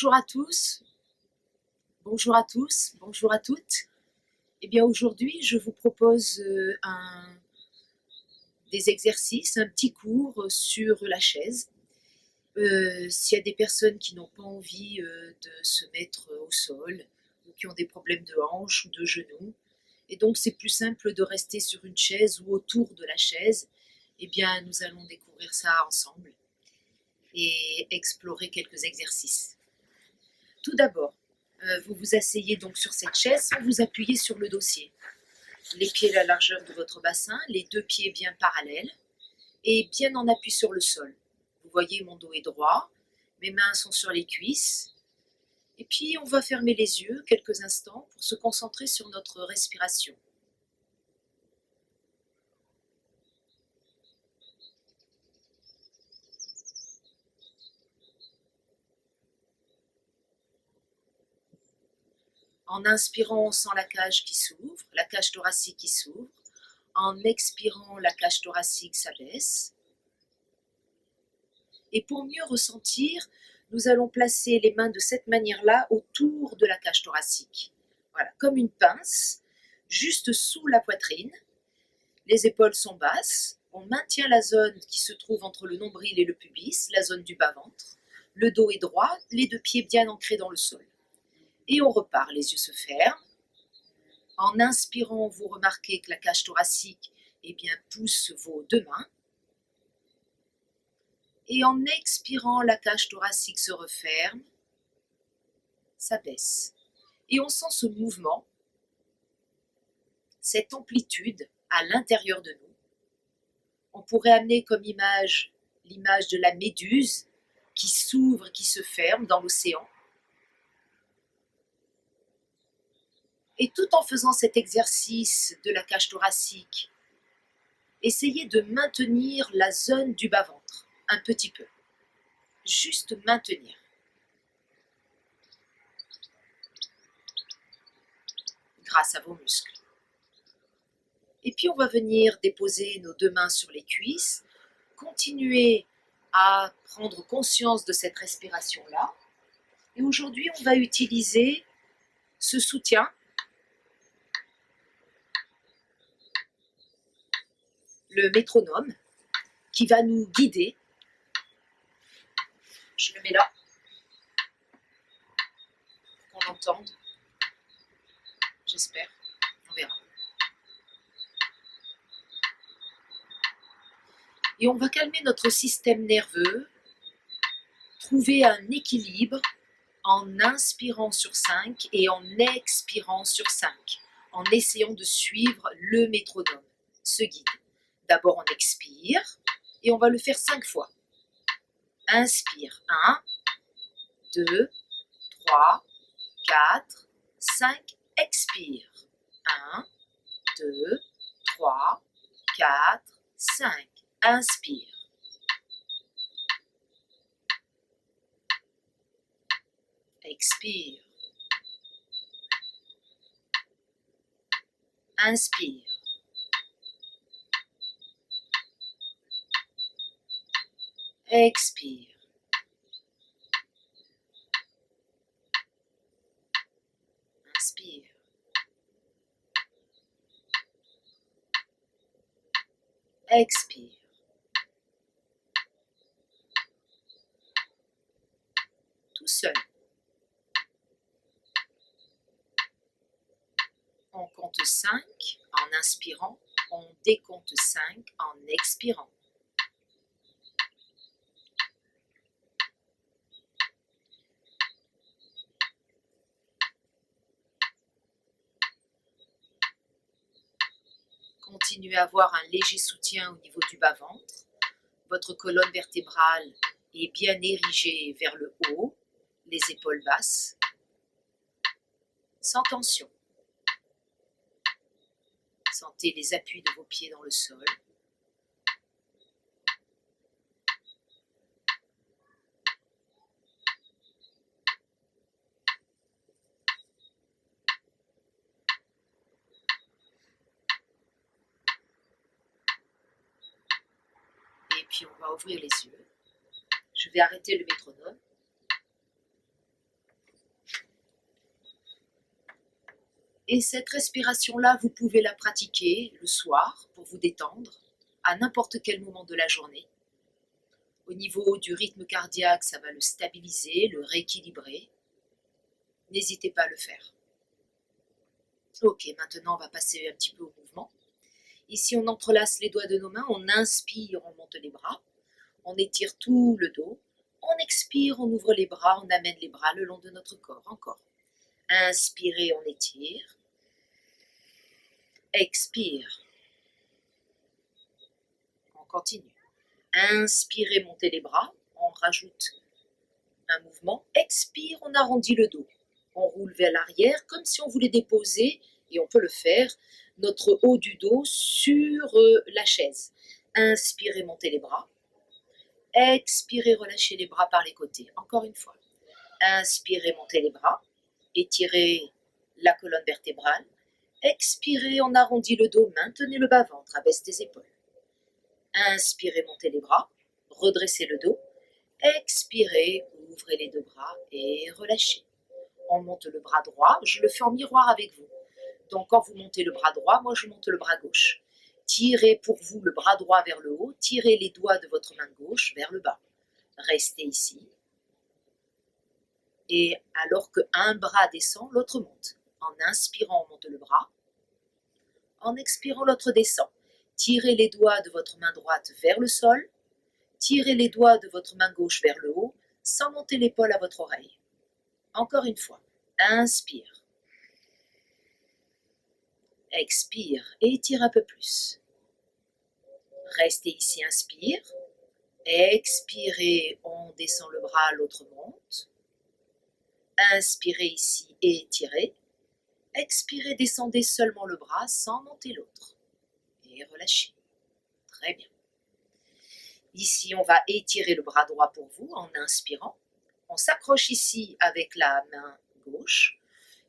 Bonjour à tous, bonjour à tous, bonjour à toutes. Eh bien aujourd'hui, je vous propose des exercices, un petit cours sur la chaise. S'il y a des personnes qui n'ont pas envie de se mettre au sol ou qui ont des problèmes de hanches ou de genoux, et donc c'est plus simple de rester sur une chaise ou autour de la chaise, eh bien nous allons découvrir ça ensemble et explorer quelques exercices. Tout d'abord, vous vous asseyez donc sur cette chaise sans vous appuyer sur le dossier. Les pieds à la largeur de votre bassin, les deux pieds bien parallèles et bien en appui sur le sol. Vous voyez, mon dos est droit, mes mains sont sur les cuisses. Et puis, on va fermer les yeux quelques instants pour se concentrer sur notre respiration. En inspirant, on sent la cage qui s'ouvre, la cage thoracique qui s'ouvre. En expirant, la cage thoracique s'abaisse. Et pour mieux ressentir, nous allons placer les mains de cette manière-là autour de la cage thoracique. Voilà, comme une pince, juste sous la poitrine. Les épaules sont basses. On maintient la zone qui se trouve entre le nombril et le pubis, la zone du bas-ventre. Le dos est droit, les deux pieds bien ancrés dans le sol. Et on repart, les yeux se ferment. En inspirant, vous remarquez que la cage thoracique pousse vos deux mains. Et en expirant, la cage thoracique se referme, s'abaisse. Et on sent ce mouvement, cette amplitude à l'intérieur de nous. On pourrait amener comme image l'image de la méduse qui s'ouvre, qui se ferme dans l'océan. Et tout en faisant cet exercice de la cage thoracique, essayez de maintenir la zone du bas-ventre un petit peu. Juste maintenir. Grâce à vos muscles. Et puis on va venir déposer nos deux mains sur les cuisses, continuer à prendre conscience de cette respiration-là. Et aujourd'hui, on va utiliser ce soutien, le métronome, qui va nous guider. Je le mets là, pour qu'on l'entende. J'espère, on verra. Et on va calmer notre système nerveux, trouver un équilibre en inspirant sur 5 et en expirant sur 5, en essayant de suivre le métronome, ce guide. D'abord, on expire et on va le faire 5 fois. Inspire, 1, 2, 3, 4, 5, expire. 1, 2, 3, 4, 5. Inspire. Expire. Inspire. Expire. Inspire. Expire. Tout seul. On compte 5 en inspirant, on décompte 5 en expirant. Continuez à avoir un léger soutien au niveau du bas-ventre. Votre colonne vertébrale est bien érigée vers le haut, les épaules basses, sans tension. Sentez les appuis de vos pieds dans le sol. Et puis on va ouvrir les yeux. Je vais arrêter le métronome. Et cette respiration-là, vous pouvez la pratiquer le soir pour vous détendre, à n'importe quel moment de la journée. Au niveau du rythme cardiaque, ça va le stabiliser, le rééquilibrer. N'hésitez pas à le faire. Ok, maintenant on va passer un petit peu au mouvement. Ici, on entrelace les doigts de nos mains, on inspire, on monte les bras, on étire tout le dos, on expire, on ouvre les bras, on amène les bras le long de notre corps. Encore. Inspirez, on étire. Expire. On continue. Inspirez, montez les bras, on rajoute un mouvement. Expire, on arrondit le dos. On roule vers l'arrière comme si on voulait déposer, et on peut le faire, notre haut du dos sur la chaise. Inspirez, montez les bras. Expirez, relâchez les bras par les côtés. Encore une fois. Inspirez, montez les bras. Étirez la colonne vertébrale. Expirez, on arrondit le dos. Maintenez le bas-ventre, abaisse les épaules. Inspirez, montez les bras. Redressez le dos. Expirez, ouvrez les deux bras et relâchez. On monte le bras droit. Je le fais en miroir avec vous. Donc quand vous montez le bras droit, moi je monte le bras gauche. Tirez pour vous le bras droit vers le haut. Tirez les doigts de votre main gauche vers le bas. Restez ici. Et alors qu'un bras descend, l'autre monte. En inspirant, on monte le bras. En expirant, l'autre descend. Tirez les doigts de votre main droite vers le sol. Tirez les doigts de votre main gauche vers le haut, sans monter l'épaule à votre oreille. Encore une fois. Inspire. Expire et étire un peu plus. Restez ici, inspire. Expirez, on descend le bras, l'autre monte. Inspirez ici et étirez. Expirez, descendez seulement le bras sans monter l'autre. Et relâchez. Très bien. Ici, on va étirer le bras droit pour vous en inspirant. On s'accroche ici avec la main gauche.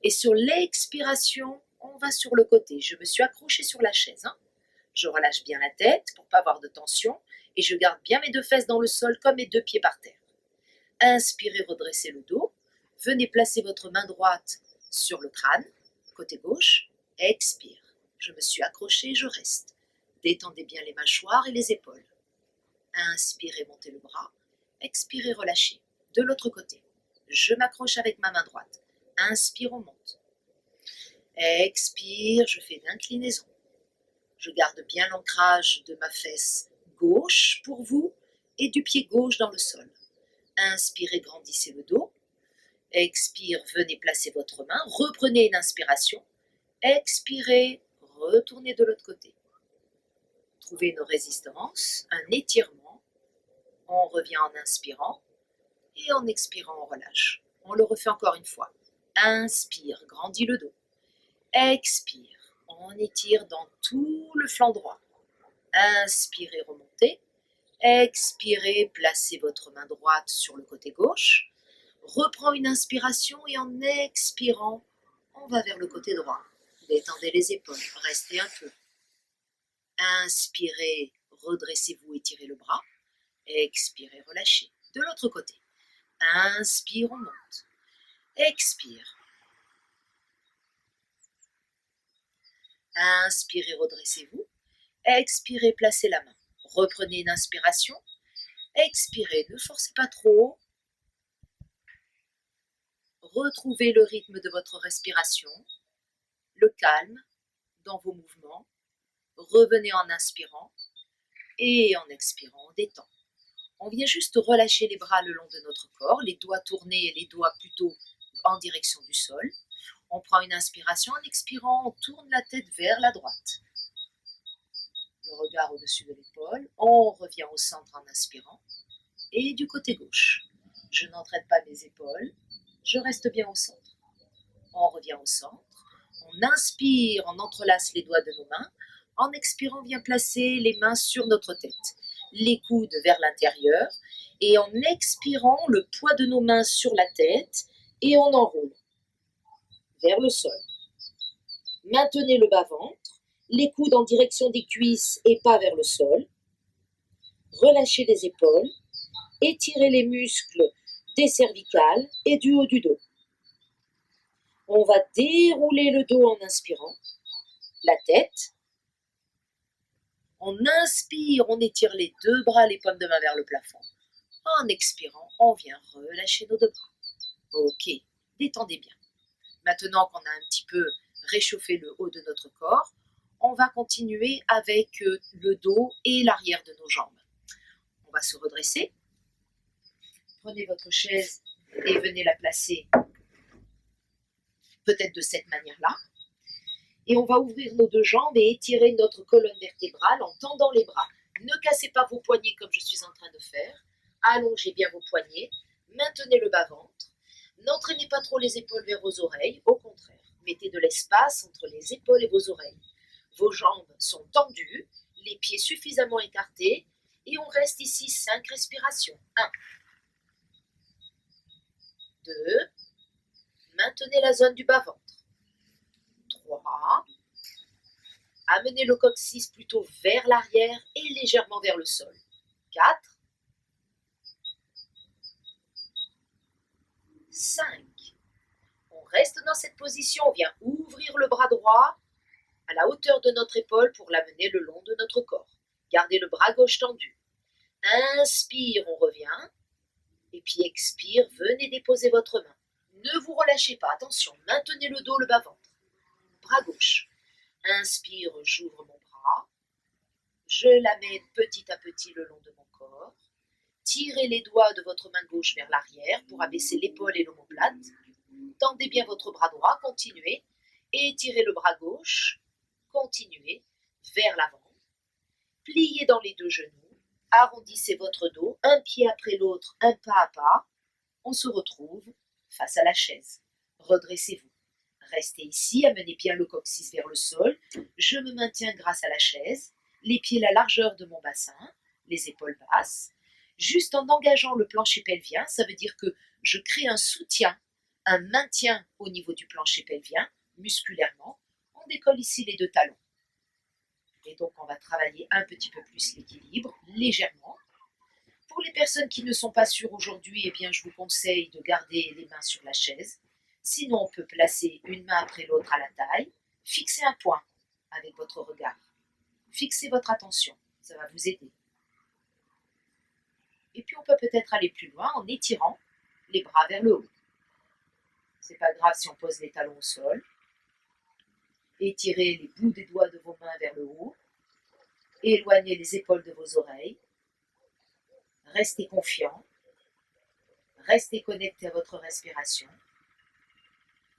Et sur l'expiration, on va sur le côté. Je me suis accrochée sur la chaise. Je relâche bien la tête pour ne pas avoir de tension. Et je garde bien mes deux fesses dans le sol comme mes deux pieds par terre. Inspirez, redressez le dos. Venez placer votre main droite sur le crâne, côté gauche. Expire. Je me suis accrochée, je reste. Détendez bien les mâchoires et les épaules. Inspirez, montez le bras. Expirez, relâchez. De l'autre côté. Je m'accroche avec ma main droite. Inspire, on monte. Expire, je fais l'inclinaison. Je garde bien l'ancrage de ma fesse gauche pour vous et du pied gauche dans le sol. Inspirez, grandissez le dos. Expire, venez placer votre main. Reprenez une inspiration. Expirez, retournez de l'autre côté. Trouvez une résistance, un étirement. On revient en inspirant et en expirant, on relâche. On le refait encore une fois. Inspire, grandis le dos. Expire, on étire dans tout le flanc droit. Inspirez, remontez. Expirez, placez votre main droite sur le côté gauche. Reprends une inspiration et en expirant, on va vers le côté droit. Détendez les épaules, restez un peu. Inspirez, redressez-vous, étirez le bras. Expirez, relâchez. De l'autre côté. Inspire, on monte. Expire. Inspirez, redressez-vous. Expirez, placez la main. Reprenez une inspiration. Expirez, ne forcez pas trop. Retrouvez le rythme de votre respiration, le calme dans vos mouvements. Revenez en inspirant et en expirant, on détend. On vient juste relâcher les bras le long de notre corps, les doigts tournés et les doigts plutôt en direction du sol. On prend une inspiration, en expirant, on tourne la tête vers la droite. Le regard au-dessus de l'épaule, on revient au centre en inspirant. Et du côté gauche, je n'entraîne pas mes épaules, je reste bien au centre. On revient au centre, on inspire, on entrelace les doigts de nos mains. En expirant, on vient placer les mains sur notre tête, les coudes vers l'intérieur. Et en expirant, le poids de nos mains sur la tête et on enroule vers le sol. Maintenez le bas-ventre, les coudes en direction des cuisses et pas vers le sol. Relâchez les épaules, étirez les muscles des cervicales et du haut du dos. On va dérouler le dos en inspirant, la tête. On inspire, on étire les deux bras, les paumes de main vers le plafond. En expirant, on vient relâcher nos deux bras. Ok, détendez bien. Maintenant qu'on a un petit peu réchauffé le haut de notre corps, on va continuer avec le dos et l'arrière de nos jambes. On va se redresser. Prenez votre chaise et venez la placer peut-être de cette manière-là. Et on va ouvrir nos deux jambes et étirer notre colonne vertébrale en tendant les bras. Ne cassez pas vos poignets comme je suis en train de faire. Allongez bien vos poignets. Maintenez le bas-ventre. N'entraînez pas trop les épaules vers vos oreilles. Au contraire, mettez de l'espace entre les épaules et vos oreilles. Vos jambes sont tendues, les pieds suffisamment écartés. Et on reste ici 5 respirations. 1, 2, maintenez la zone du bas-ventre. 3, amenez le coccyx plutôt vers l'arrière et légèrement vers le sol. 4, 5. On reste dans cette position, on vient ouvrir le bras droit à la hauteur de notre épaule pour l'amener le long de notre corps. Gardez le bras gauche tendu. Inspire, on revient. Et puis expire, venez déposer votre main. Ne vous relâchez pas, attention, maintenez le dos, le bas-ventre. Bras gauche. Inspire, j'ouvre mon bras. Je l'amène petit à petit le long de mon corps. Tirez les doigts de votre main gauche vers l'arrière pour abaisser l'épaule et l'omoplate. Tendez bien votre bras droit, continuez. Étirez le bras gauche, continuez vers l'avant. Pliez dans les deux genoux. Arrondissez votre dos, un pied après l'autre, un pas à pas. On se retrouve face à la chaise. Redressez-vous. Restez ici, amenez bien le coccyx vers le sol. Je me maintiens grâce à la chaise. Les pieds la largeur de mon bassin, les épaules basses. Juste en engageant le plancher pelvien, ça veut dire que je crée un soutien, un maintien au niveau du plancher pelvien, musculairement. On décolle ici les deux talons. Et donc, on va travailler un petit peu plus l'équilibre, légèrement. Pour les personnes qui ne sont pas sûres aujourd'hui, eh bien, je vous conseille de garder les mains sur la chaise. Sinon, on peut placer une main après l'autre à la taille. Fixez un point avec votre regard. Fixez votre attention, ça va vous aider. Et puis, on peut peut-être aller plus loin en étirant les bras vers le haut. C'est pas grave si on pose les talons au sol. Étirez les bouts des doigts de vos mains vers le haut. Éloignez les épaules de vos oreilles. Restez confiant. Restez connecté à votre respiration.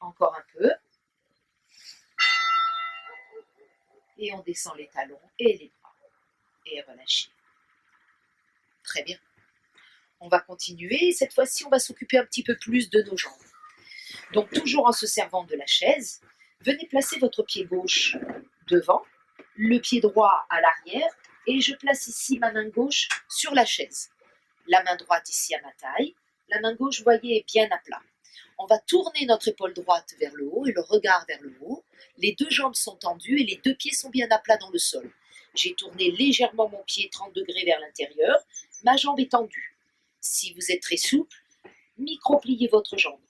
Encore un peu. Et on descend les talons et les bras. Et relâchez. Très bien. On va continuer. Cette fois-ci, on va s'occuper un petit peu plus de nos jambes. Donc, toujours en se servant de la chaise, venez placer votre pied gauche devant, le pied droit à l'arrière, et je place ici ma main gauche sur la chaise. La main droite ici à ma taille, la main gauche, vous voyez, est bien à plat. On va tourner notre épaule droite vers le haut et le regard vers le haut. Les deux jambes sont tendues et les deux pieds sont bien à plat dans le sol. J'ai tourné légèrement mon pied 30 degrés vers l'intérieur. Ma jambe est tendue. Si vous êtes très souple, micro-pliez votre jambe.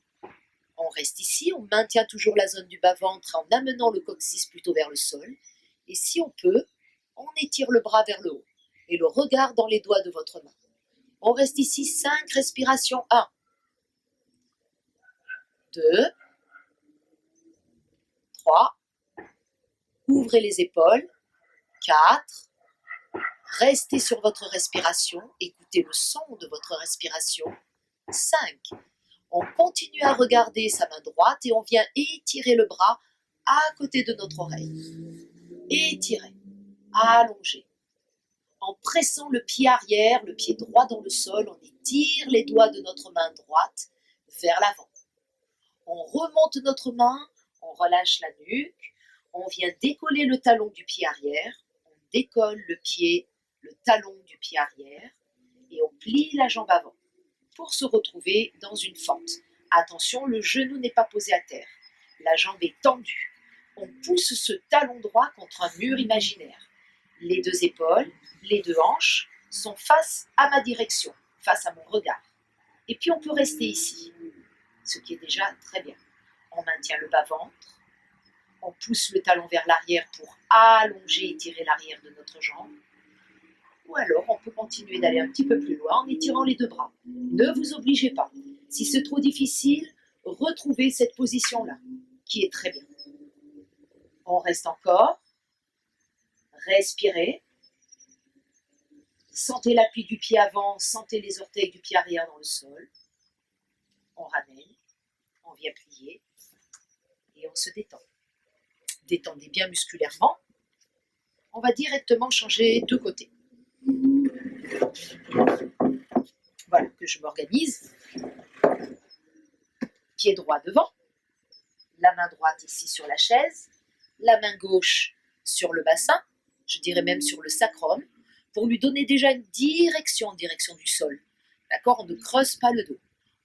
On reste ici, on maintient toujours la zone du bas-ventre en amenant le coccyx plutôt vers le sol. Et si on peut, on étire le bras vers le haut et le regard dans les doigts de votre main. On reste ici 5 respirations. 1, 2, 3, ouvrez les épaules. 4, restez sur votre respiration, écoutez le son de votre respiration. 5, on continue à regarder sa main droite et on vient étirer le bras à côté de notre oreille. Étirez, allongez. En pressant le pied arrière, le pied droit dans le sol, on étire les doigts de notre main droite vers l'avant. On remonte notre main, on relâche la nuque, on vient décoller le talon du pied arrière, on décolle le pied, le talon du pied arrière et on plie la jambe avant pour se retrouver dans une fente. Attention, le genou n'est pas posé à terre, la jambe est tendue. On pousse ce talon droit contre un mur imaginaire. Les deux épaules, les deux hanches sont face à ma direction, face à mon regard. Et puis on peut rester ici, ce qui est déjà très bien. on maintient le bas-ventre, on pousse le talon vers l'arrière pour allonger et tirer l'arrière de notre jambe. Ou alors, on peut continuer d'aller un petit peu plus loin en étirant les deux bras. Ne vous obligez pas. Si c'est trop difficile, retrouvez cette position-là, qui est très bien. On reste encore. Respirez. Sentez l'appui du pied avant, sentez les orteils du pied arrière dans le sol. On ramène, on vient plier et on se détend. Détendez bien musculairement. On va directement changer de côté. Voilà, que je m'organise. Pied droit devant, la main droite ici sur la chaise, la main gauche sur le bassin, je dirais même sur le sacrum, pour lui donner déjà une direction en direction du sol. D'accord? On ne creuse pas le dos.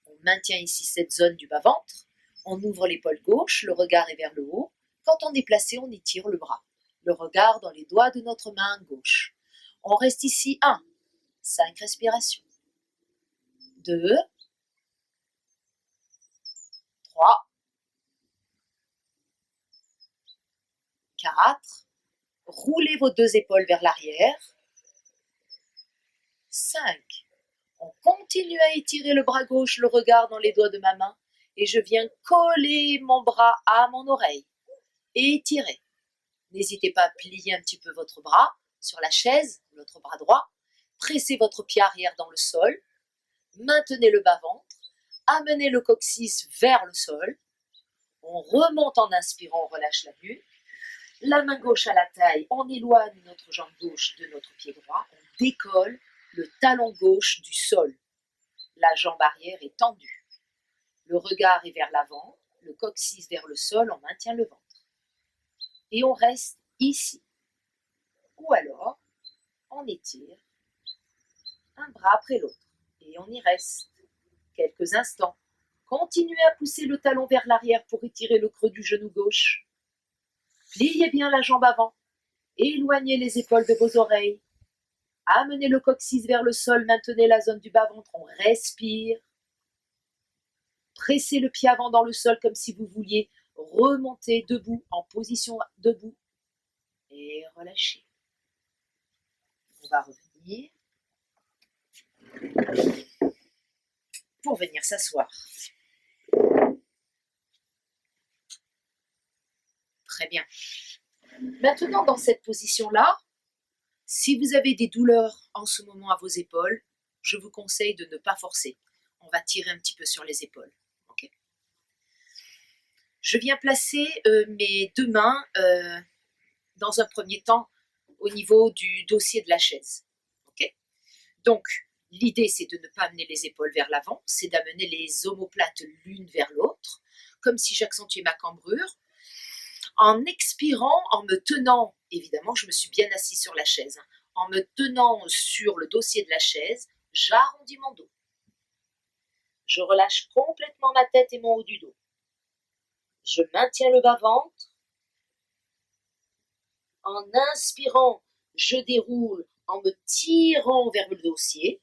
On maintient ici cette zone du bas-ventre, on ouvre l'épaule gauche, le regard est vers le haut. Quand on est placé, on étire le bras. Le regard dans les doigts de notre main gauche. On reste ici 1, 5 respirations. 2, 3, 4, roulez vos deux épaules vers l'arrière. 5, on continue à étirer le bras gauche, le regard dans les doigts de ma main, et je viens coller mon bras à mon oreille. Et étirer. N'hésitez pas à plier un petit peu votre bras sur la chaise, l'autre bras droit. Pressez votre pied arrière dans le sol. Maintenez le bas-ventre. Amenez le coccyx vers le sol. On remonte en inspirant, on relâche la nuque. La main gauche à la taille, on éloigne notre jambe gauche de notre pied droit. On décolle le talon gauche du sol. La jambe arrière est tendue. Le regard est vers l'avant, le coccyx vers le sol, on maintient le ventre. Et on reste ici. Ou alors, on étire un bras après l'autre. Et on y reste quelques instants. Continuez à pousser le talon vers l'arrière pour étirer le creux du genou gauche. Pliez bien la jambe avant. Éloignez les épaules de vos oreilles. Amenez le coccyx vers le sol. Maintenez la zone du bas-ventre. On respire. Pressez le pied avant dans le sol comme si vous vouliez remonter debout, en position debout. Et relâchez. On va revenir pour venir s'asseoir. Très bien. Maintenant, dans cette position-là, si vous avez des douleurs en ce moment à vos épaules, je vous conseille de ne pas forcer. On va tirer un petit peu sur les épaules. Okay. Je viens placer mes deux mains dans un premier temps au niveau du dossier de la chaise. Okay. Donc, l'idée, c'est de ne pas amener les épaules vers l'avant, c'est d'amener les omoplates l'une vers l'autre, comme si j'accentuais ma cambrure. En expirant, en me tenant, évidemment, je me suis bien assise sur la chaise, hein, en me tenant sur le dossier de la chaise, j'arrondis mon dos. Je relâche complètement ma tête et mon haut du dos. Je maintiens le bas-ventre. En inspirant, je déroule en me tirant vers le dossier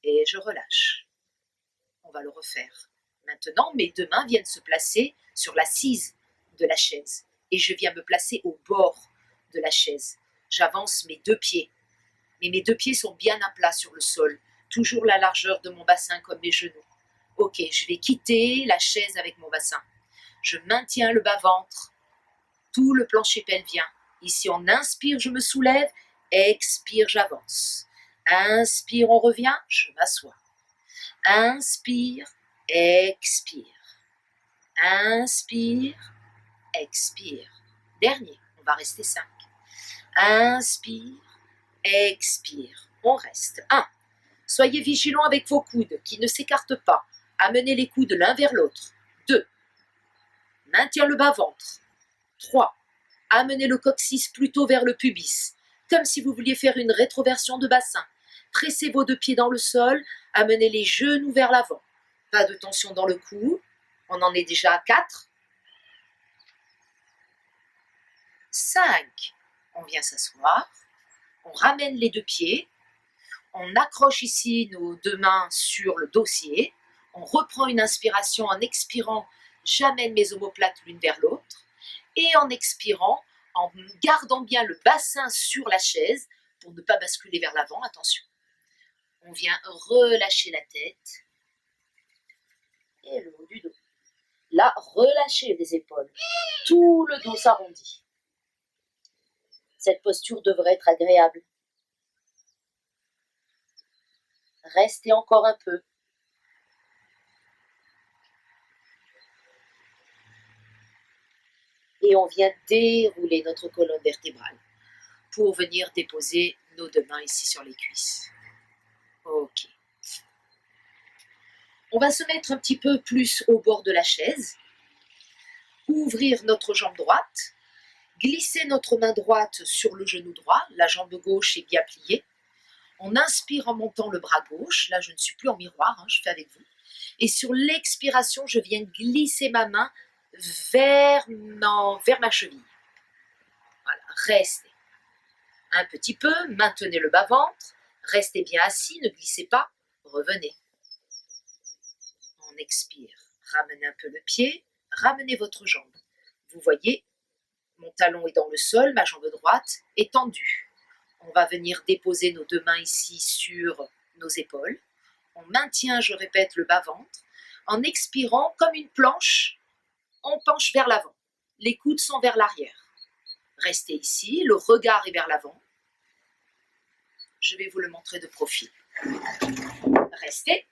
et je relâche. On va le refaire. Maintenant, mes deux mains viennent se placer sur l'assise de la chaise et je viens me placer au bord de la chaise. J'avance mes deux pieds. Mais mes deux pieds sont bien à plat sur le sol, toujours la largeur de mon bassin comme mes genoux. Ok, je vais quitter la chaise avec mon bassin. Je maintiens le bas-ventre, tout le plancher pelvien. Ici, on inspire, je me soulève. Expire, j'avance. Inspire, on revient, je m'assois. Inspire, expire. Inspire, expire. Dernier, on va rester 5. Inspire, expire. On reste. 1. Soyez vigilants avec vos coudes qui ne s'écartent pas. Amenez les coudes l'un vers l'autre. 2. Maintien le bas-ventre. 3. Amenez le coccyx plutôt vers le pubis, comme si vous vouliez faire une rétroversion de bassin. Pressez vos deux pieds dans le sol, amenez les genoux vers l'avant. Pas de tension dans le cou. On en est déjà à 4. 5. On vient s'asseoir. On ramène les deux pieds. On accroche ici nos deux mains sur le dossier. On reprend une inspiration en expirant. j'amène mes omoplates l'une vers l'autre. Et en expirant, en gardant bien le bassin sur la chaise, pour ne pas basculer vers l'avant, attention. On vient relâcher la tête et le haut du dos. Là, relâchez les épaules. Tout le dos s'arrondit. Cette posture devrait être agréable. Restez encore un peu. Et on vient dérouler notre colonne vertébrale pour venir déposer nos deux mains ici sur les cuisses. Ok. On va se mettre un petit peu plus au bord de la chaise, ouvrir notre jambe droite, glisser notre main droite sur le genou droit, la jambe gauche est bien pliée. On inspire en montant le bras gauche, là je ne suis plus en miroir, je fais avec vous. Et sur l'expiration, je viens glisser ma main vers ma cheville. Voilà, restez. Un petit peu, maintenez le bas-ventre, restez bien assis, ne glissez pas, revenez. On expire, ramenez un peu le pied, ramenez votre jambe. Vous voyez, mon talon est dans le sol, ma jambe droite est tendue. On va venir déposer nos deux mains ici sur nos épaules. On maintient, je répète, le bas-ventre. En expirant, comme une planche, on penche vers l'avant. Les coudes sont vers l'arrière. Restez ici, le regard est vers l'avant. Je vais vous le montrer de profil. Restez.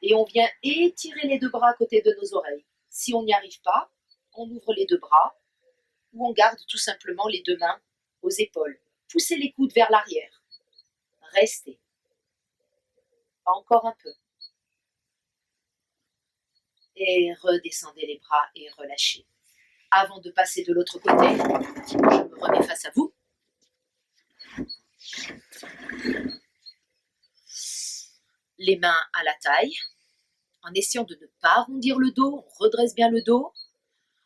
Et on vient étirer les deux bras à côté de nos oreilles. Si on n'y arrive pas, on ouvre les deux bras ou on garde tout simplement les deux mains aux épaules. Poussez les coudes vers l'arrière. Restez. Encore un peu. Et redescendez les bras et relâchez. Avant de passer de l'autre côté, je me remets face à vous. Les mains à la taille. En essayant de ne pas arrondir le dos, on redresse bien le dos.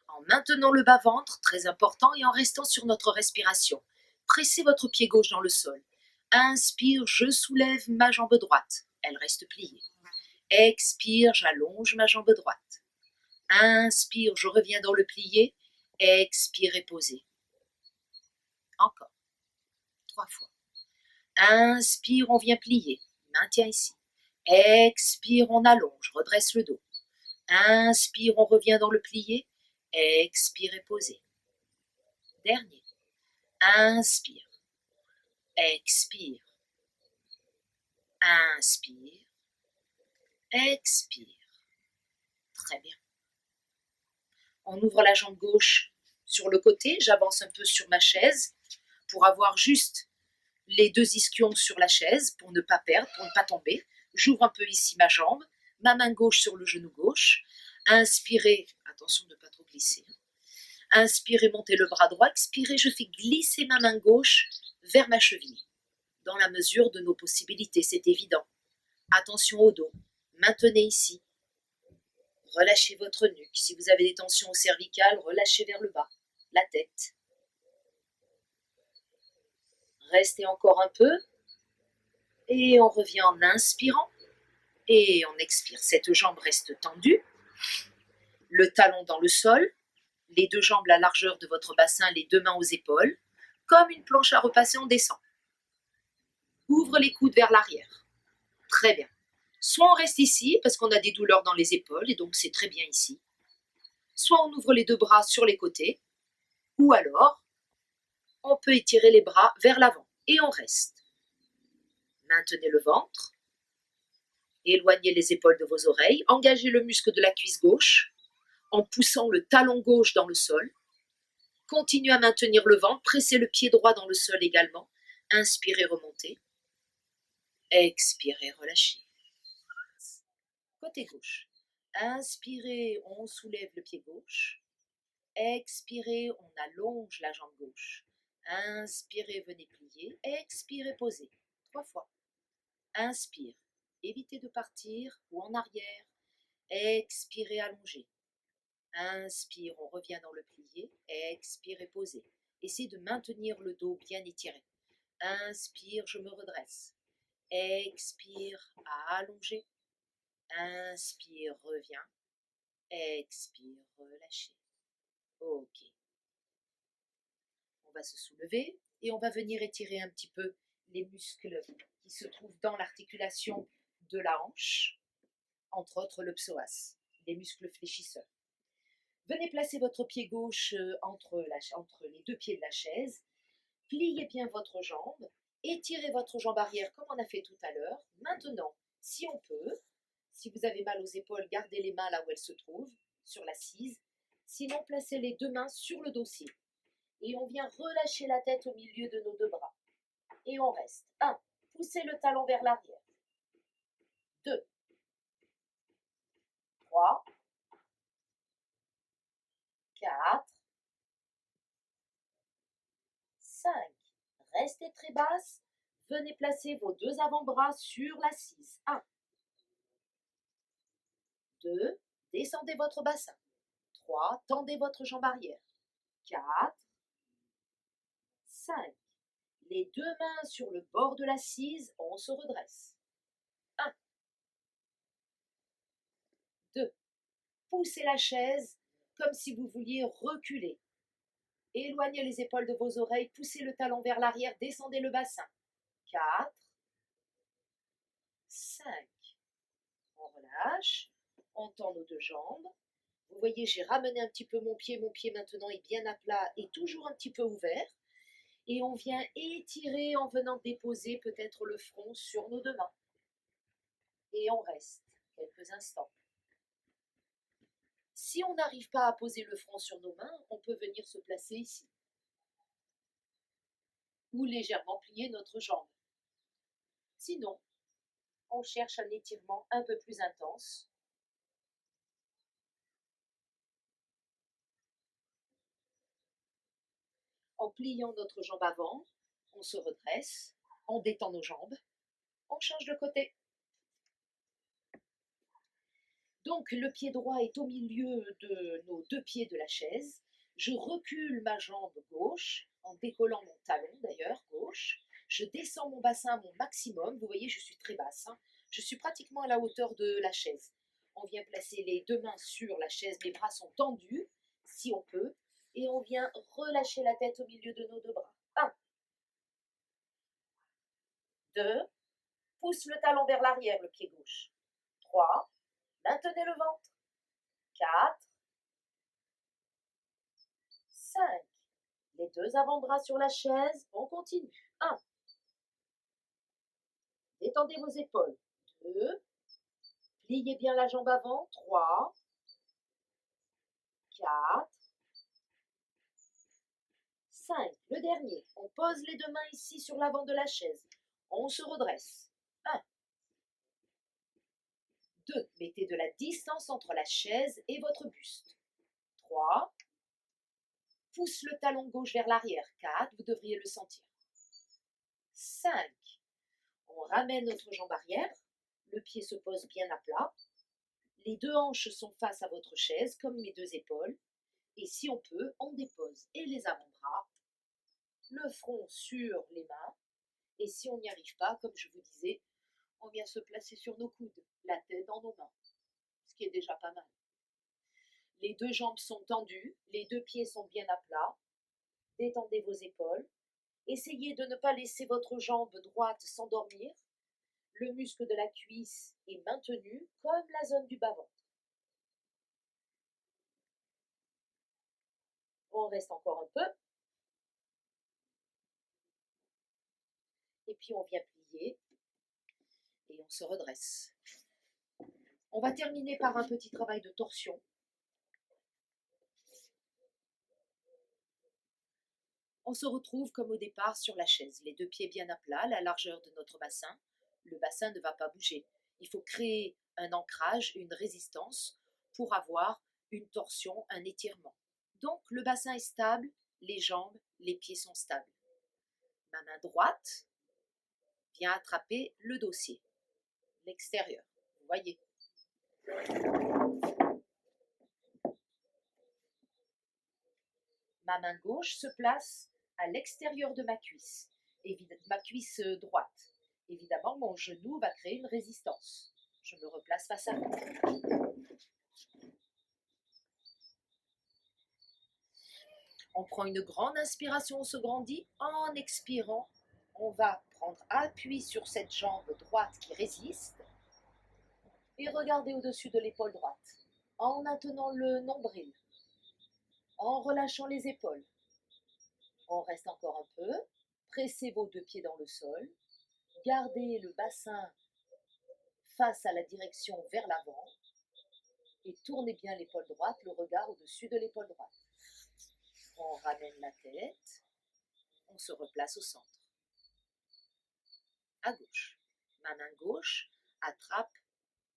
En maintenant le bas-ventre, très important, et en restant sur notre respiration. Pressez votre pied gauche dans le sol. Inspire, je soulève ma jambe droite. Elle reste pliée. Expire, j'allonge ma jambe droite. Inspire, je reviens dans le plié. Expire et posez. Encore. 3 fois. Inspire, on vient plier. Maintien ici. Expire, on allonge, redresse le dos. Inspire, on revient dans le plié. Expire et posez. Dernier. Inspire. Expire. Inspire. Expire. Très bien. On ouvre la jambe gauche sur le côté. J'avance un peu sur ma chaise pour avoir juste les deux ischions sur la chaise pour ne pas perdre, pour ne pas tomber. J'ouvre un peu ici ma jambe, ma main gauche sur le genou gauche. Inspirez, attention de ne pas trop glisser. Inspirez, montez le bras droit. Expirez, je fais glisser ma main gauche vers ma cheville. Dans la mesure de nos possibilités, c'est évident. Attention au dos. Maintenez ici. Relâchez votre nuque. Si vous avez des tensions cervicales, relâchez vers le bas, la tête. Restez encore un peu. Et on revient en inspirant. Et on expire. Cette jambe reste tendue. Le talon dans le sol. Les deux jambes la largeur de votre bassin, les deux mains aux épaules. Comme une planche à repasser, on descend. Ouvre les coudes vers l'arrière. Très bien. Soit on reste ici parce qu'on a des douleurs dans les épaules et donc c'est très bien ici. Soit on ouvre les deux bras sur les côtés. Ou alors, on peut étirer les bras vers l'avant et on reste. Maintenez le ventre. Éloignez les épaules de vos oreilles. Engagez le muscle de la cuisse gauche en poussant le talon gauche dans le sol. Continuez à maintenir le ventre. Pressez le pied droit dans le sol également. Inspirez, remontez. Expirez, relâchez. Côté gauche. Inspirez, on soulève le pied gauche. Expirez, on allonge la jambe gauche. Inspirez, venez plier. Expirez, posez. 3 fois. Inspire. Évitez de partir ou en arrière. Expirez, allongez. Inspire, on revient dans le plié. Expirez, posez. Essayez de maintenir le dos bien étiré. Inspire, je me redresse. Expire, à allonger. Inspire, reviens. Expire, relâchez. Ok. On va se soulever et on va venir étirer un petit peu les muscles qui se trouvent dans l'articulation de la hanche, entre autres le psoas, les muscles fléchisseurs. Venez placer votre pied gauche entre les deux pieds de la chaise. Pliez bien votre jambe. Étirez votre jambe arrière comme on a fait tout à l'heure. Maintenant, si on peut, si vous avez mal aux épaules, gardez les mains là où elles se trouvent, sur l'assise. Sinon, placez les deux mains sur le dossier. Et on vient relâcher la tête au milieu de nos deux bras. Et on reste. 1. Poussez le talon vers l'arrière. 2. 3. 4. 5. Restez très basse. Venez placer vos deux avant-bras sur l'assise. 1. 2. Descendez votre bassin. 3. Tendez votre jambe arrière. 4. 5. Les deux mains sur le bord de l'assise, on se redresse. 1. 2. Poussez la chaise comme si vous vouliez reculer. Éloignez les épaules de vos oreilles, poussez le talon vers l'arrière, descendez le bassin. 4. 5. On relâche, on tend nos deux jambes. Vous voyez, j'ai ramené un petit peu mon pied maintenant est bien à plat et toujours un petit peu ouvert. Et on vient étirer en venant déposer peut-être le front sur nos deux mains. Et on reste quelques instants. Si on n'arrive pas à poser le front sur nos mains, on peut venir se placer ici. Ou légèrement plier notre jambe. Sinon, on cherche un étirement un peu plus intense. En pliant notre jambe avant, on se redresse, on détend nos jambes, on change de côté. Donc le pied droit est au milieu de nos deux pieds de la chaise. Je recule ma jambe gauche, en décollant mon talon d'ailleurs, gauche. Je descends mon bassin à mon maximum. Vous voyez, je suis très basse. Je suis pratiquement à la hauteur de la chaise. On vient placer les deux mains sur la chaise, les bras sont tendus, si on peut. Et on vient relâcher la tête au milieu de nos deux bras. 1. 2. Pousse le talon vers l'arrière, le pied gauche. 3. Maintenez le ventre. 4. 5. Les deux avant-bras sur la chaise, on continue. 1. Détendez vos épaules. 2. Pliez bien la jambe avant. 3. 4. 5. Le dernier. On pose les deux mains ici sur l'avant de la chaise. On se redresse. 1. 2. Mettez de la distance entre la chaise et votre buste. 3. Pousse le talon gauche vers l'arrière. 4. Vous devriez le sentir. 5. On ramène notre jambe arrière. Le pied se pose bien à plat. Les deux hanches sont face à votre chaise, comme mes deux épaules. Et si on peut, on dépose et les avant-bras, le front sur les mains. Et si on n'y arrive pas, comme je vous disais, on vient se placer sur nos coudes, la tête dans nos mains, ce qui est déjà pas mal. Les deux jambes sont tendues, les deux pieds sont bien à plat. Détendez vos épaules. Essayez de ne pas laisser votre jambe droite s'endormir. Le muscle de la cuisse est maintenu, comme la zone du bas-ventre. On reste encore un peu. Et puis on vient plier et on se redresse. On va terminer par un petit travail de torsion. On se retrouve comme au départ sur la chaise, les deux pieds bien à plat, la largeur de notre bassin. Le bassin ne va pas bouger. Il faut créer un ancrage, une résistance pour avoir une torsion, un étirement. Donc le bassin est stable, les jambes, les pieds sont stables. Ma main droite vient attraper le dossier, l'extérieur. Vous voyez. Ma main gauche se place à l'extérieur de ma cuisse, ma cuisse droite. Évidemment, mon genou va créer une résistance. Je me replace face à vous. On prend une grande inspiration, on se grandit. En expirant, on va prendre appui sur cette jambe droite qui résiste et regarder au-dessus de l'épaule droite en maintenant le nombril, en relâchant les épaules. On reste encore un peu, pressez vos deux pieds dans le sol, gardez le bassin face à la direction vers l'avant et tournez bien l'épaule droite, le regard au-dessus de l'épaule droite. On ramène la tête, on se replace au centre. À gauche. Ma main gauche attrape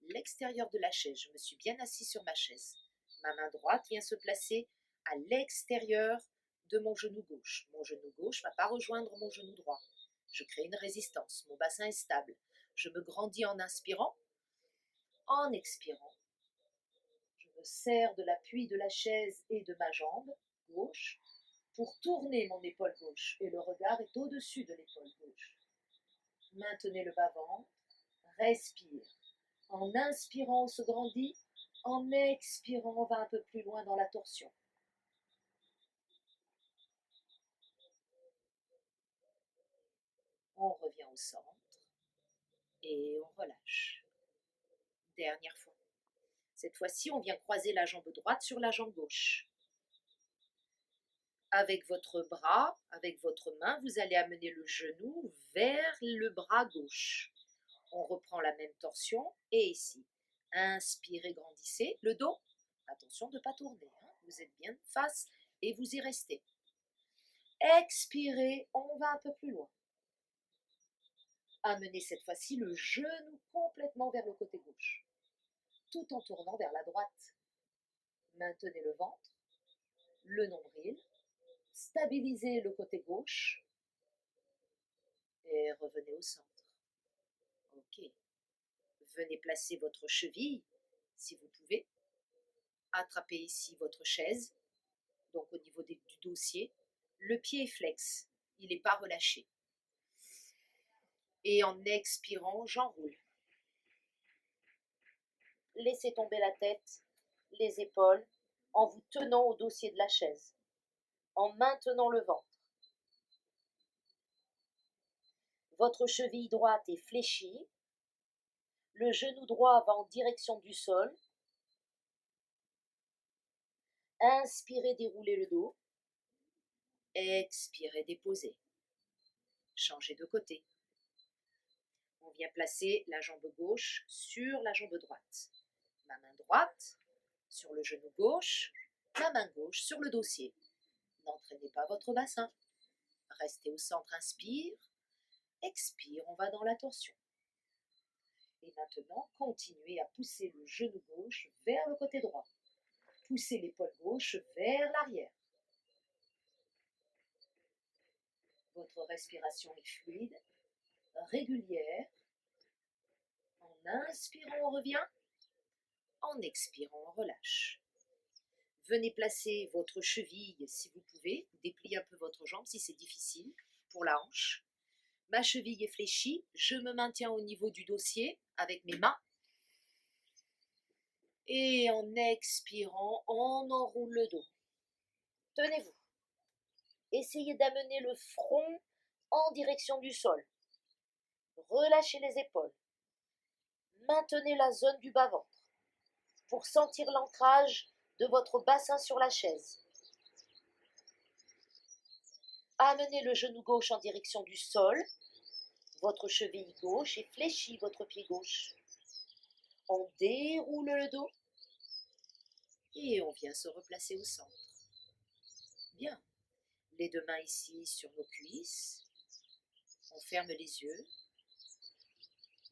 l'extérieur de la chaise. Je me suis bien assis sur ma chaise. Ma main droite vient se placer à l'extérieur de mon genou gauche. Mon genou gauche ne va pas rejoindre mon genou droit. Je crée une résistance. Mon bassin est stable. Je me grandis en inspirant. En expirant, je me sers de l'appui de la chaise et de ma jambe gauche pour tourner mon épaule gauche et le regard est au-dessus de l'épaule gauche. Maintenez le bas-ventre, respire. En inspirant, on se grandit. En expirant, on va un peu plus loin dans la torsion. On revient au centre et on relâche. Dernière fois. Cette fois-ci, on vient croiser la jambe droite sur la jambe gauche. Avec votre bras, avec votre main, vous allez amener le genou vers le bras gauche. On reprend la même torsion et ici. Inspirez, grandissez. Le dos, attention de ne pas tourner. Vous êtes bien face et vous y restez. Expirez, on va un peu plus loin. Amenez cette fois-ci le genou complètement vers le côté gauche, tout en tournant vers la droite. Maintenez le ventre, le nombril, stabilisez le côté gauche et revenez au centre. Ok. Venez placer votre cheville, si vous pouvez. Attrapez ici votre chaise, donc au niveau du dossier. Le pied est flex, il n'est pas relâché. Et en expirant, j'enroule. Laissez tomber la tête, les épaules, en vous tenant au dossier de la chaise, en maintenant le ventre. Votre cheville droite est fléchie, le genou droit va en direction du sol. Inspirez, déroulez le dos. Expirez, déposez. Changez de côté. On vient placer la jambe gauche sur la jambe droite. Ma main droite sur le genou gauche, ma main gauche sur le dossier. N'entraînez pas votre bassin. Restez au centre, inspire. Expire, on va dans la torsion. Et maintenant, continuez à pousser le genou gauche vers le côté droit. Poussez l'épaule gauche vers l'arrière. Votre respiration est fluide, régulière. En inspirant, on revient. En expirant, on relâche. Venez placer votre cheville si vous pouvez. Dépliez un peu votre jambe si c'est difficile pour la hanche. Ma cheville est fléchie. Je me maintiens au niveau du dossier avec mes mains. Et en expirant, on enroule le dos. Tenez-vous. Essayez d'amener le front en direction du sol. Relâchez les épaules. Maintenez la zone du bas-ventre pour sentir l'ancrage de votre bassin sur la chaise. Amenez le genou gauche en direction du sol. Votre cheville gauche et fléchit votre pied gauche. On déroule le dos et on vient se replacer au centre. Bien. Les deux mains ici sur nos cuisses. On ferme les yeux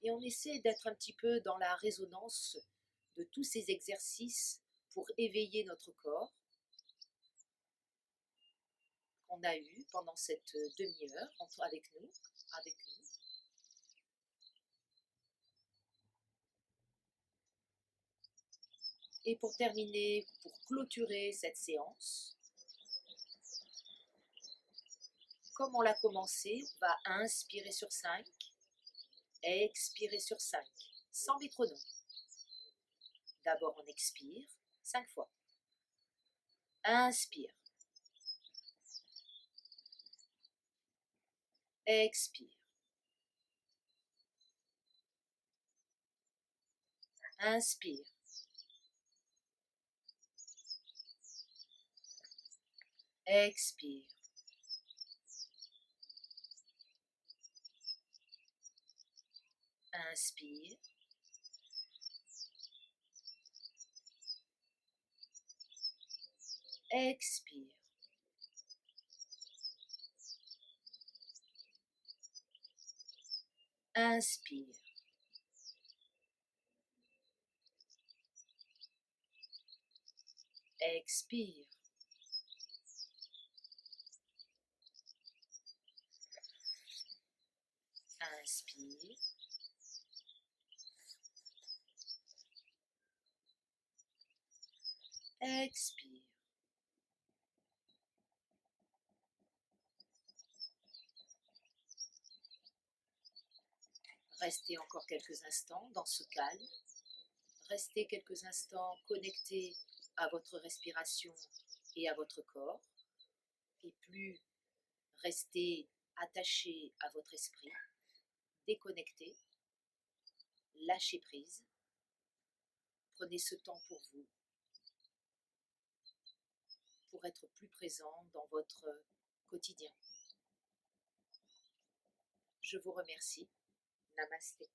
et on essaie d'être un petit peu dans la résonance de tous ces exercices pour éveiller notre corps qu'on a eu pendant cette demi-heure avec nous. Et pour terminer, pour clôturer cette séance, comme on l'a commencé, on va inspirer sur 5, expirer sur 5, sans métronome. D'abord, on expire 5 fois. Inspire. Expire. Inspire. Expire. Inspire. Expire. Inspire. Expire. Inspire. Expire. Restez encore quelques instants dans ce calme. Restez quelques instants connectés à votre respiration et à votre corps. Et plus restez attaché à votre esprit, déconnecté, lâchez prise. Prenez ce temps pour vous, pour être plus présent dans votre quotidien. Je vous remercie. Namasté.